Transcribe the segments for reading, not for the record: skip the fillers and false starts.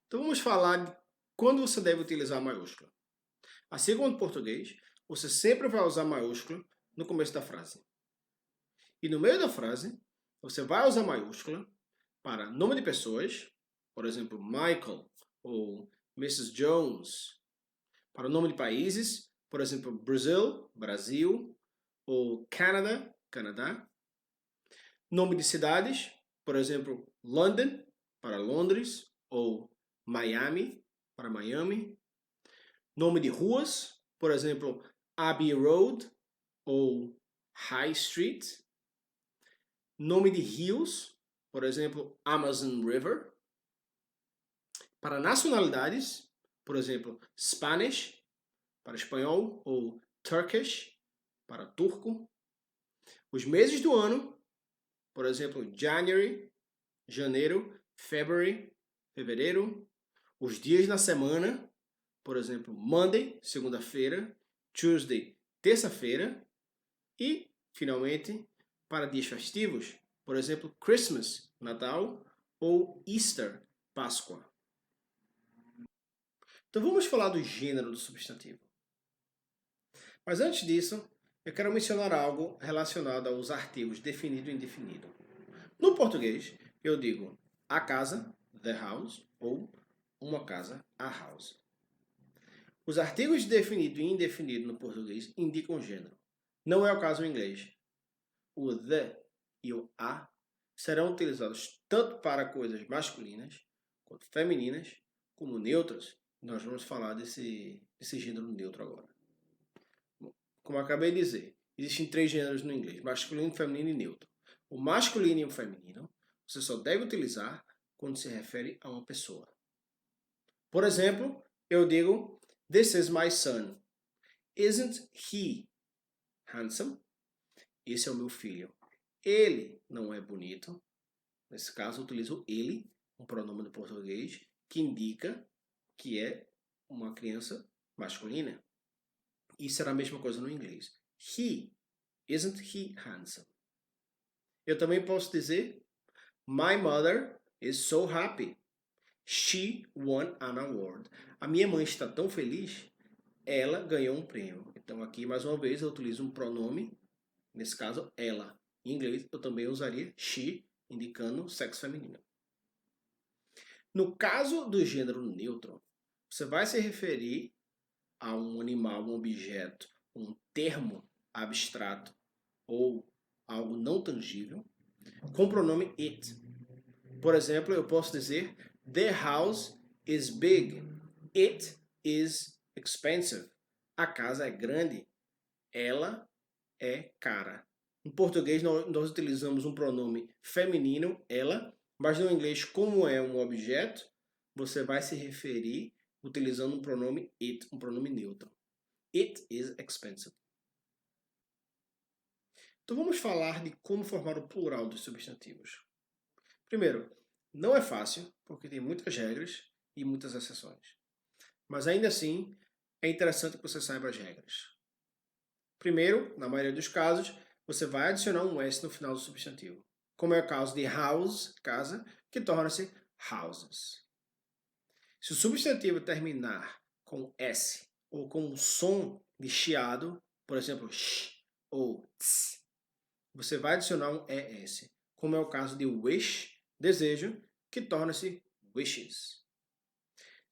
Então vamos falar de quando você deve utilizar a maiúscula. Assim como no português, você sempre vai usar maiúscula no começo da frase. E no meio da frase, você vai usar maiúscula para nome de pessoas, por exemplo, Michael ou Mrs. Jones. Para o nome de países, por exemplo, Brasil, ou Canada, Canadá. Nome de cidades, por exemplo, London, para Londres, ou Miami, para Miami. Nome de ruas, por exemplo, Abbey Road ou High Street. Nome de rios, por exemplo, Amazon River. Para nacionalidades, por exemplo, Spanish, para espanhol, ou Turkish, para turco. Os meses do ano, por exemplo, January, janeiro, February, fevereiro. Os dias na semana, por exemplo, Monday, segunda-feira, Tuesday, terça-feira. E, finalmente, para dias festivos, por exemplo, Christmas, Natal, ou Easter, Páscoa. Então vamos falar do gênero do substantivo. Mas antes disso, eu quero mencionar algo relacionado aos artigos definido e indefinido. No português, eu digo a casa, the house, ou uma casa, a house. Os artigos definido e indefinido no português indicam gênero. Não é o caso no inglês. O the e o a serão utilizados tanto para coisas masculinas quanto femininas, como neutras. Nós vamos falar desse gênero neutro agora. Bom, como eu acabei de dizer, existem 3 gêneros no inglês: masculino, feminino e neutro. O masculino e o feminino você só deve utilizar quando se refere a uma pessoa. Por exemplo, eu digo: This is my son. Isn't he handsome? Esse é o meu filho. Ele não é bonito? Nesse caso, eu utilizo ele, um pronome do português, que indica que é uma criança masculina. Isso era a mesma coisa no inglês. He. Isn't he handsome? Eu também posso dizer: My mother is so happy. She won an award. A minha mãe está tão feliz, ela ganhou um prêmio. Então aqui, mais uma vez, eu utilizo um pronome, nesse caso, ela. Em inglês, eu também usaria she, indicando sexo feminino. No caso do gênero neutro, você vai se referir a um animal, um objeto, um termo abstrato ou algo não tangível, com o pronome it. Por exemplo, eu posso dizer: The house is big. It is expensive. A casa é grande. Ela é cara. Em português, nós utilizamos um pronome feminino, ela, mas no inglês, como é um objeto, você vai se referir utilizando um pronome it, um pronome neutro. It is expensive. Então vamos falar de como formar o plural dos substantivos. Primeiro, não é fácil, porque tem muitas regras e muitas exceções. Mas ainda assim, é interessante que você saiba as regras. Primeiro, na maioria dos casos, você vai adicionar um S no final do substantivo. Como é o caso de house, casa, que torna-se houses. Se o substantivo terminar com S ou com um som de chiado, por exemplo, sh ou ts, você vai adicionar um ES, como é o caso de wish, desejo, que torna-se wishes.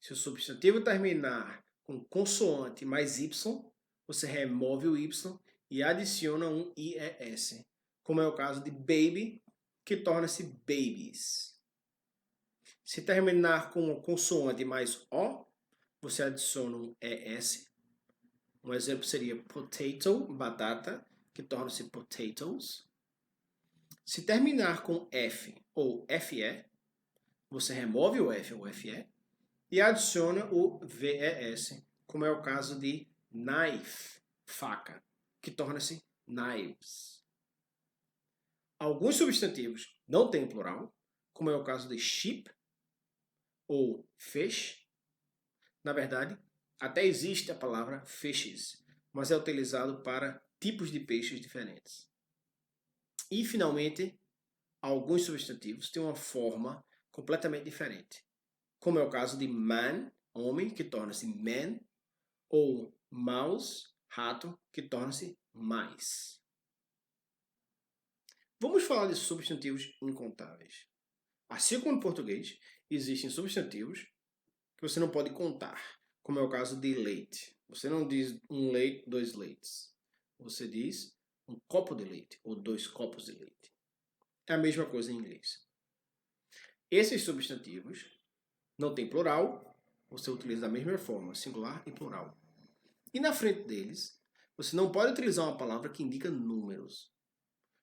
Se o substantivo terminar com consoante mais Y, você remove o Y e adiciona um IES, como é o caso de baby, que torna-se babies. Se terminar com uma consoante mais O, você adiciona um ES. Um exemplo seria potato, batata, que torna-se potatoes. Se terminar com F ou FE, você remove o F ou FE e adiciona o VES, como é o caso de knife, faca, que torna-se knives. Alguns substantivos não têm plural, como é o caso de sheep ou fish. Na verdade, até existe a palavra fishes, mas é utilizado para tipos de peixes diferentes. E, finalmente, alguns substantivos têm uma forma completamente diferente. como é o caso de man, homem, que torna-se man, ou mouse, rato, que torna-se mice. Vamos falar de substantivos incontáveis. Assim como no português, existem substantivos que você não pode contar, como é o caso de leite. Você não diz um leite, 2 leites. Você diz um copo de leite ou 2 copos de leite. É a mesma coisa em inglês. Esses substantivos não têm plural, você utiliza da mesma forma, singular e plural. E na frente deles, você não pode utilizar uma palavra que indica números.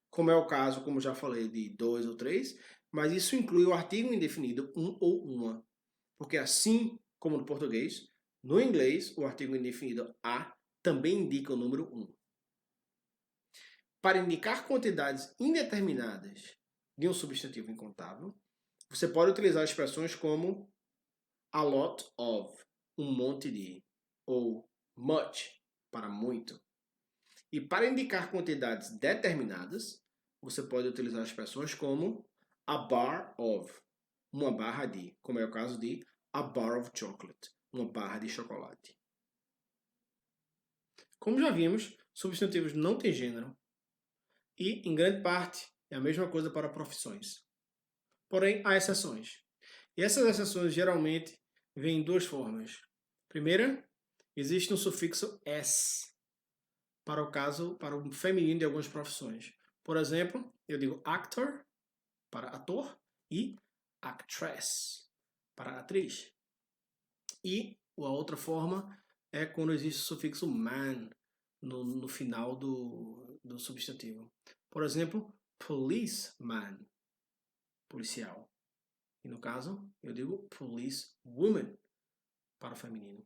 Como é o caso, como já falei, de 2 ou 3, mas isso inclui o artigo indefinido um ou uma. Porque assim como no português, no inglês, o artigo indefinido a também indica o número 1. Para indicar quantidades indeterminadas de um substantivo incontável, você pode utilizar expressões como a lot of, um monte de, ou much, para muito. E para indicar quantidades determinadas, você pode utilizar expressões como a bar of, uma barra de, como é o caso de a bar of chocolate, uma barra de chocolate. Como já vimos, substantivos não têm gênero e, em grande parte, é a mesma coisa para profissões. Porém, há exceções. E essas exceções geralmente vêm em 2 formas. Primeira, existe um sufixo s para o feminino de algumas profissões. Por exemplo, eu digo actor para ator e actress para atriz. E a outra forma é quando existe o sufixo man no final do substantivo. Por exemplo, policeman, policial. E no caso, eu digo policewoman para o feminino.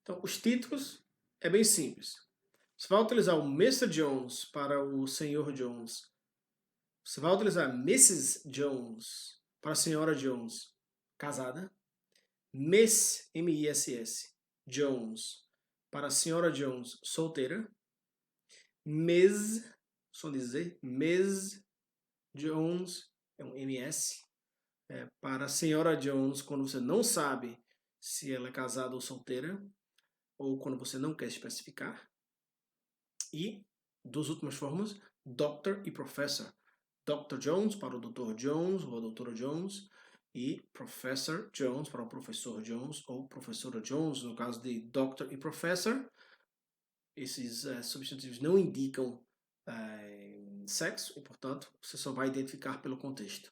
Então, os títulos é bem simples. Você vai utilizar o Mr. Jones para o Sr. Jones. Você vai utilizar Mrs. Jones para a Senhora Jones, casada. Miss, M-I-S-S, Jones para a Senhora Jones, solteira. Ms, só dizer, Ms. Jones, é um MS, para a Senhora Jones, quando você não sabe se ela é casada ou solteira, ou quando você não quer especificar. E, duas últimas formas, Doctor e Professor. Dr. Jones para o Dr. Jones ou a Doutora Jones, e Professor Jones para o Professor Jones ou Professora Jones, no caso de Doctor e Professor. Esses substantivos não indicam sexo e, portanto, você só vai identificar pelo contexto.